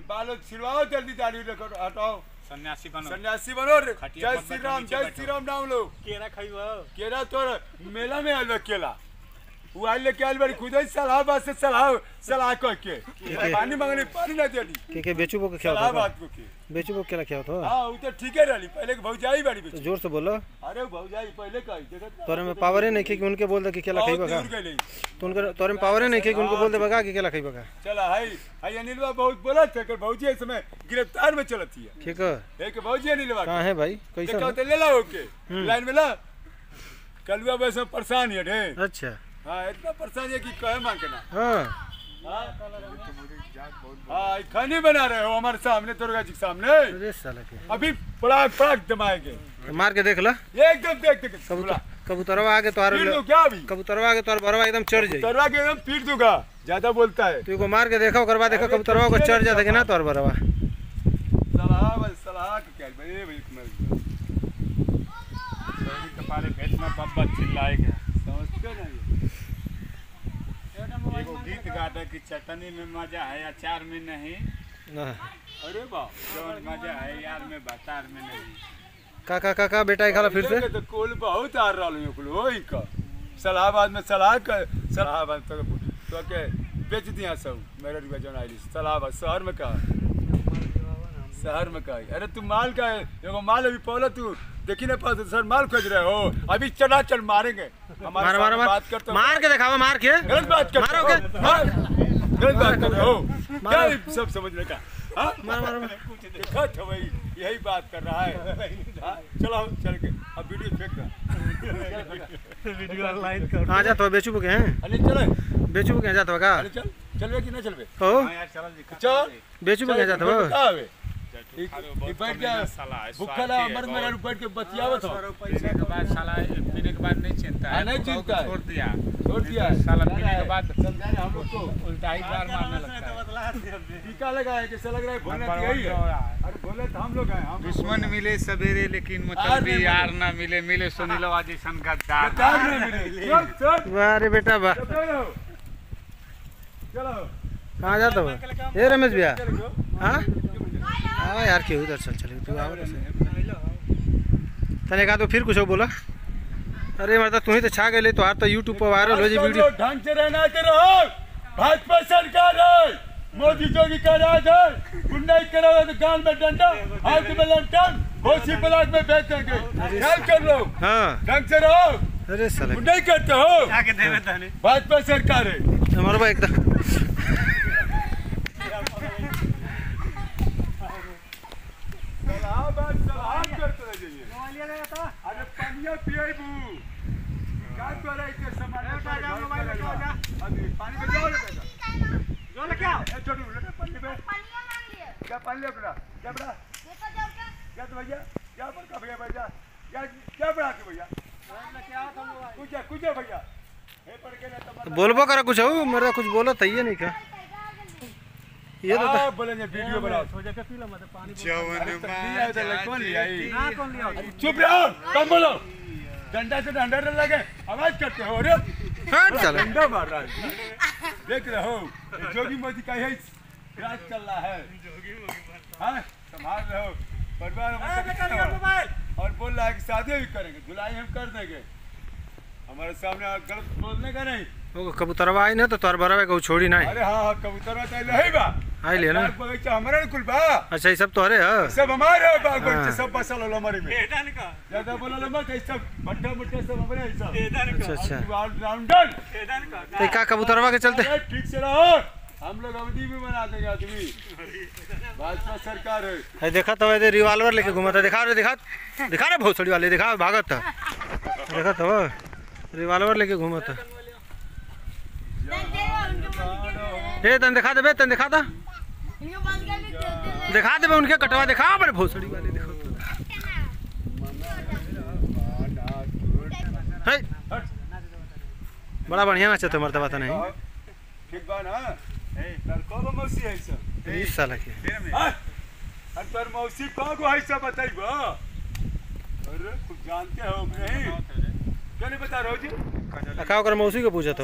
बालों छिलवाओ, जल्दी दाढ़ी हटाओ, सन्यासी बनो, सन्यासी बनो। जय श्री राम नाम लो। केरा खाइबो, केरा तो मेला में आयल केला वो आइल लेके आइल बड़ी खुद ही सलाह बात से सलाह कह के पानी मांगने पानी ना देली के बेचू को क्या सलाह बात को के बेचू को केला क्या होता। हां वो तो ठीक है रहली पहले के भौजाई बड़ी बेचू। जोर से बोलो। अरे भौजाई पहले कही देखत तोरे में पावर है नहीं कि उनके बोल दे कि केला खाइबा का, तो उनके तोरे में पावर है नहीं कि उनको बोल दे बगा कि केला खाइबा का। चला हाय अनिलवा बहुत बोला था कि भौजी इस समय गिरफ्तार में चलती है। ठीक है एक भौजी अनिलवा कहां है भाई, कैसा कहते ले ला ओके लाइन में ला। कलवा वैसे परेशान है ढे। अच्छा हां इतना परेशान है कि कहे मांगना। हां हाँ खाने बना रहे हो हमारे सामने, दुर्गा जी के सामने। अरे साला के अभी पड़ाक पड़ाक दमाएंगे। तो मार के देख ला एकदम देख देख कबूतरवा आगे तो पीट दूं क्या अभी? कबूतरवा आगे तो बरवा एकदम चढ़ जाए। कबूतरवा के एकदम पीट दूंगा, ज्यादा बोलता है। तू को मार के देखो, करवा देखो कबूतरवा को चढ़ जाता कि ना तो बरवा। सलाह के क्या भाई कपारे भेज में बब्बा चिल्लाएगा, समझते नहीं। एगो गीत गाता कि चटनी में मजा है अचार में नहीं। अरे बाप जौन मजा है यार में बतार में नहीं। का बेटा खाला फिर से तो कोल बहुत आ रहा है कुल होई का सलाहाबाद में सलाहाबाद तो के बेच दिया सब मेरे रुपया जौन आइली सलाहाबाद शहर में का अरे तू माल का है एगो माल अभी पहले तू देखी ना पास सर माल खोज रहे हो अभी चला चल मारेंगे मार बात करते मार के दिखावा, मार के गलत बात कर मारोगे, गलत बात कर रहे हो क्या सब समझने का। हाँ मार देखा था भाई यही बात कर रहा है। चलो चल के अब वीडियो फेंक दो, वीडियो लाइन कर। कहां जात हो बेचू के हैं? अरे चले बेचू के जात हो का? अरे चल चलवे कि ना चलवे? हो यार चल बेचू के जात हो बैठ गया भूखा ला मर मेरा बैठ के बतियावत हो। पीने के बाद साला पीने के बाद नहीं चिंता है, नहीं चिंता है, छोड़ दिया साला पीने के बाद समझाने हम लोग को उल्टा ही बार मारने लगता है। टीका लगा है कैसा लग रहा है बोलना यही है। अरे बोले तो हम लोग हैं हम दुश्मन मिले सवेरे लेकिन मतलब भी यार ना मिले, मिले सुनीलवा जैसन गद्दार नहीं मिले। वाह रे बेटा वाह। चलो कहां जात हो ए रमेश भैया? हां हाँ यार क्यों उधर चल तू आओ तने कहा तो फिर कुछ बोला। अरे मतलब तू ही तो छा गए तो यार तो यूट्यूब पर वायरल हो जाए वीडियो। ढंग से रहना करो, भाजपा सरकार है, मोदी जोगी का राज है, गुंडाई करो तो गाल में डंडा हाथ में लंटन होशी ब्लॉक में बेच देंगे, ख्याल कर लो। हाँ ढंग से रहो। अरे साले गुंडाई करते हो, भाजपा सरकार है हमारा भाई एकदम। अरे पानिया पिएबू का करे के सामान अभी पानी में जाओ जो ले क्या ए छोटू ले पानी में पानिया मांग लिया क्या पानी ले बड़ा क्या बड़ा ये तो जाओ क्या तो भैया क्या पर का भैया भैया क्या बड़ा के भैया कुछ भैया हे पड़ के ना बोलबो करा कुछ हो मेरा कुछ बोला था ये नहीं का ये तो बोलेंगे वीडियो बनाओ सोचा के पीला मत पानी कौन लिया चुप रहो कम बोलो डंडा से डंडा लगे आवाज करते हो। अरे डंडा मार रहा है देख रहे हो जोगी मोदी का यही राज चल रहा है। हाँ संभाल रहे हो परिवार और बोल रहा है कि शादी भी करेंगे, धुलाई हम कर देंगे, हमारे सामने गलत बोलने का नहीं। वो कबूतरवा आई ना तो तोर बरवा को छोड़ी ना। अरे हाँ कबूतरवा तो ले बा आई ले ना बगीचा हमारे कुल बा। अच्छा ये सब तो अरे सब हमारे बाग बगीचे सब बसल हो हमारे में ज्यादा बोला मत सब मट्ठा मुट्ठा सब हमारे सब। अच्छा राउंडर तो का कबूतरवा के चलते ठीक से रहो, हम लोग अवधि भी बना देंगे आदमी, भाजपा सरकार है। देखा तो वैसे रिवॉल्वर लेके घूमा था, दिखा रे भोसड़ी वाले दिखा भागत था, देखा तो रिवॉल्वर लेके घूमा था। ए तन दिखा दे तन दिखा दे उनके कटवा दिखा बड़े भोसड़ी वाले देखो तो। बड़ा बढ़िया नाचते मरते बात नहीं ठीक बा ना कब मौसी है सब इस साल के अंतर मौसी कब है सब बताइबो। अरे कुछ जानते हो नहीं क्या नहीं बता रहे हो जी? का मौसी को पूछा था।